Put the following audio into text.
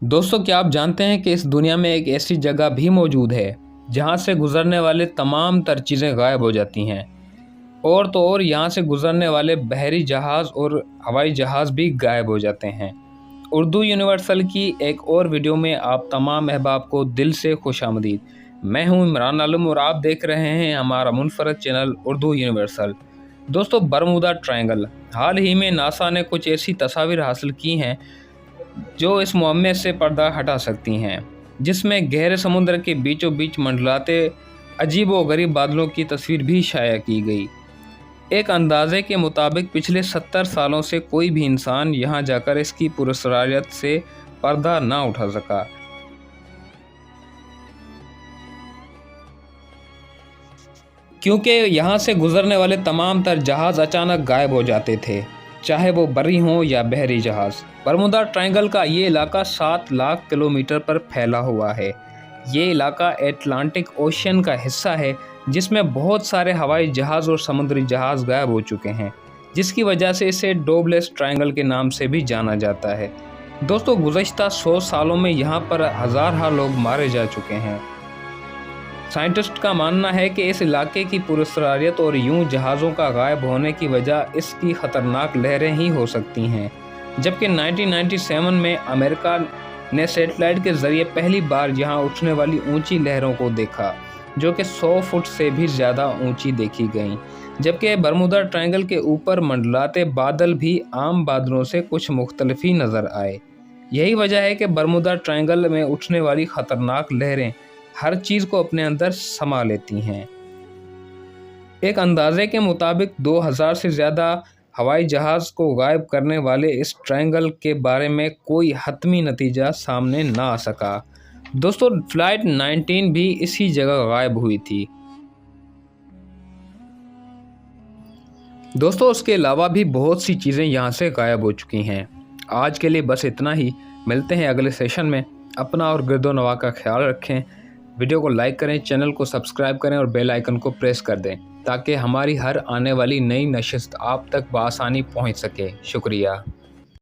दोस्तों, क्या आप जानते हैं कि इस दुनिया में एक ऐसी जगह भी मौजूद है जहां से गुजरने वाले तमाम तर चीज़ें गायब हो जाती हैं। और तो और यहाँ से गुजरने वाले बहरी जहाज़ और हवाई जहाज़ भी गायब हो जाते हैं। उर्दू यूनिवर्सल की एक और वीडियो में आप तमाम अहबाब को दिल से खुशामदीद। मैं हूं इमरान आलम और आप देख रहे हैं हमारा मुनफरद चैनल उर्दू यूनिवर्सल। दोस्तों, बरमूदा ट्रायंगल। हाल ही में नासा ने कुछ ऐसी तस्वीर हासिल की हैं जो इस मुअम्मे से पर्दा हटा सकती हैं, जिसमें गहरे समुद्र के बीचों बीच मंडलाते अजीब व गरीब बादलों की तस्वीर भी शाया की गई। एक अंदाजे के मुताबिक पिछले 70 सालों से कोई भी इंसान यहाँ जाकर इसकी पुरस्कारियत से पर्दा ना उठा सका। क्योंकि यहाँ से गुजरने वाले तमाम तर जहाज़ अचानक गायब हो जाते थे, चाहे वो बरी हों या बहरी जहाज़। बरमूदा ट्रायंगल का ये इलाका 7 लाख किलोमीटर पर फैला हुआ है। ये इलाका अटलांटिक ओशन का हिस्सा है, जिसमें बहुत सारे हवाई जहाज़ और समुद्री जहाज़ गायब हो चुके हैं, जिसकी वजह से इसे डोबलेस ट्रायंगल के नाम से भी जाना जाता है। दोस्तों, गुज़श्ता 100 सालों में यहाँ पर हज़ार लोग मारे जा चुके हैं। साइंटिस्ट का मानना है कि इस इलाके की पुरस्कारियत और यूं जहाज़ों का गायब होने की वजह इसकी ख़तरनाक लहरें ही हो सकती हैं। जबकि 1997 में अमेरिका ने सैटेलाइट के ज़रिए पहली बार यहां उठने वाली ऊंची लहरों को देखा, जो कि 100 फुट से भी ज़्यादा ऊंची देखी गईं। जबकि बरमूदा ट्रायंगल के ऊपर मंडलाते बादल भी आम बादलों से कुछ मुख्तलिफ ही नज़र आए। यही वजह है कि बरमूदा ट्रायंगल में उठने वाली ख़तरनाक लहरें हर चीज़ को अपने अंदर समा लेती हैं। एक अंदाजे के मुताबिक 2000 से ज़्यादा हवाई जहाज़ को गायब करने वाले इस ट्रायंगल के बारे में कोई हतमी नतीजा सामने ना आ सका। दोस्तों, फ्लाइट 19 भी इसी जगह गायब हुई थी। दोस्तों, उसके अलावा भी बहुत सी चीज़ें यहाँ से गायब हो चुकी हैं। आज के लिए बस इतना ही। मिलते हैं अगले सेशन में। अपना और गिरदोनवा का ख्याल रखें। वीडियो को लाइक करें, चैनल को सब्सक्राइब करें और बेल आइकन को प्रेस कर दें, ताकि हमारी हर आने वाली नई नशिस्त आप तक बआसानी पहुंच सके। शुक्रिया।